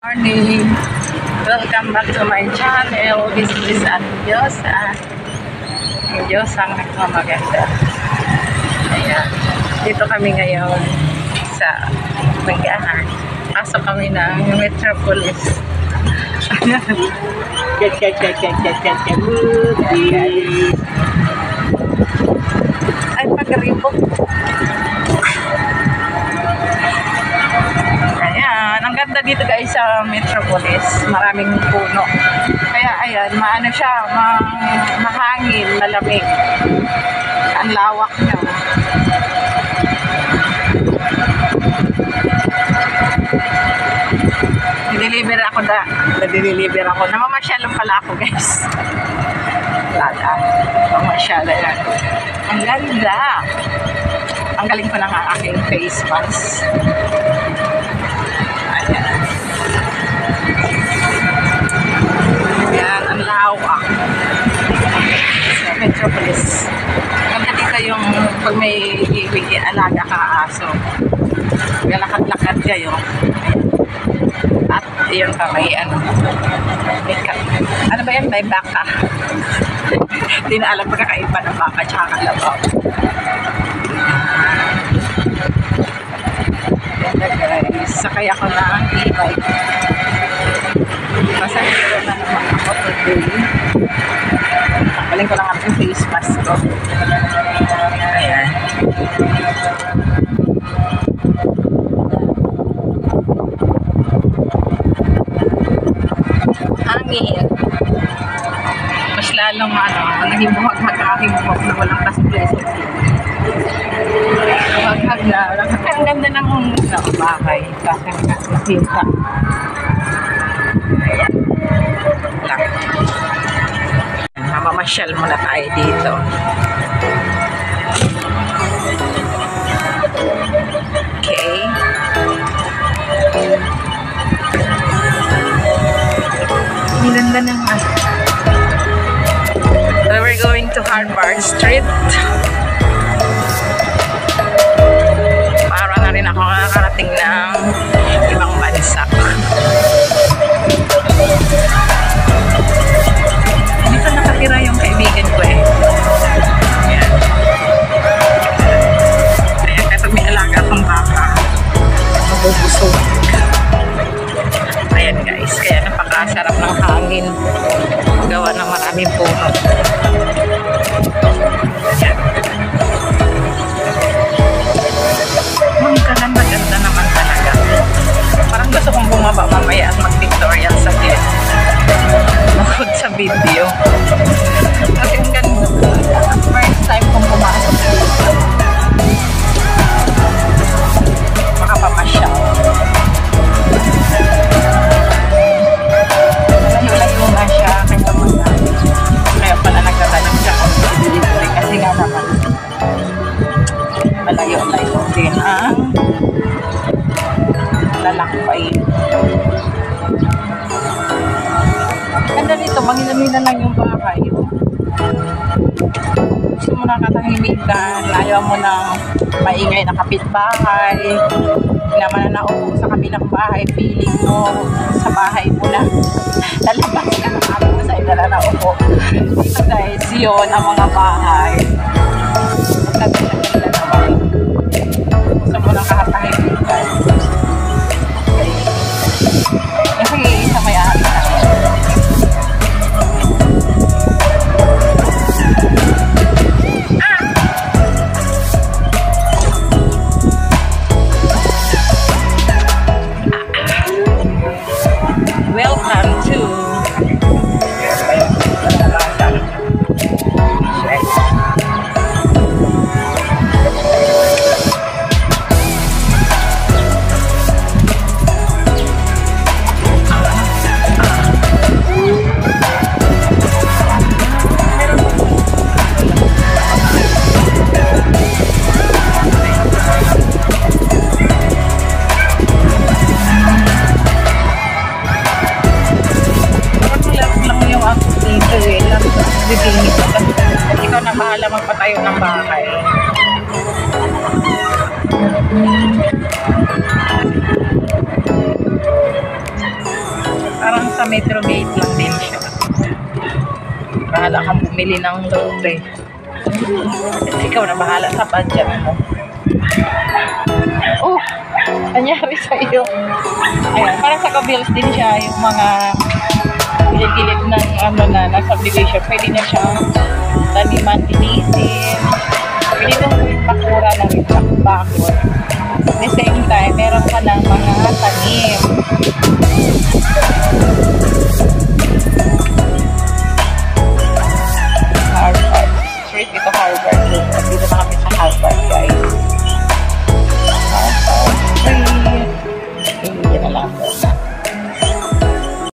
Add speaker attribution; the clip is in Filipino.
Speaker 1: Morning! Welcome back to my channel. This is at Diyosa. Ang Diyos ang nagmamaganda. Ayan. Dito kami ngayon sa Banggahan. Pasok kami ng Metropolis. Ay, pag-ribok. Ayan, ang ganda dito guys sa Metropolis. Maraming puno. Kaya ayan, maano siya, mahangin, malamig. Ang lawak niya. Nililiber ako. Namamasyalong pala ako guys. Lada. Namamasyala yan. Ang ganda. Ang galing pa ng aking face mask. Ayan. Ayan, ang lawak. Sa Metropolis. Ganda dito yung pag may alaga ka aso. Galakad-lakad kayo. At yun pa may ano ba yan? May baka. Hindi na alam pagkakaiba ng baka tsaka kalabaw. Guys, sakay ako ng e-bike. Pasahero na naman ako today. Tanggalin ko lang ang face mask ko. Ayan. Hangin. Mas lalong naging buhag-hag ang aking buhok na walang kaspreso. Buhag-hag na. Ang ganda ng bahay. Bakit nga nakita. Ayan. Lang. Mamamasyal muna tayo dito. Okay. Ang ganda ng So we're going to Harvard Street. Para na rin ako nakarating ng ibang bansa. Dito nakatira yung kaibigan ko eh. Ayan. Ayan, kaya pag may alaga akong baka, mabubusog. Ayan guys, kaya napakasarap ng hangin. Gawa ng maraming puno. Ayan. Maganda naman talaga. Parang gusto kong bumaba mamaya at mag-tutorial sa gilid. Bukod sa video. Kasi ang ganda. First time kong pumasok dito. Makapamasyaw. Layo-layo na siya. Kaya pala nagtatanong siya kung delivery. Kasi nga naman malayo-layo din ang lalakbay. Ganda dito, mangina-mina lang yung bahay. Gusto mo na katahimikan, ayaw mo ng maingay na kapitbahay, naman na naupo sa kabilang bahay, feeling mo sa bahay mo na lalabas ka ng ako sa idala na upo. Dito guys, yun ang mga bahay. Ganda naman. Gusto mo ng kahatahimikan. Kasi isa may ahit na. Welcome to ikaw na bahala magpatayo ng bahay. nasa Metro Gate lang din siya. Bahala kang bumili ng lote. Ikaw na bahala sa budget mo. Oh! Nangyari sa iyo. Ayan, parang sa Kabills din siya, yung mga gilid-gilid ng ano na, nasa subdivision. Pwede na siyang taniman, tinisin. Pwede mong pakura ng bakod. At the same time, meron ka ng mga tanim.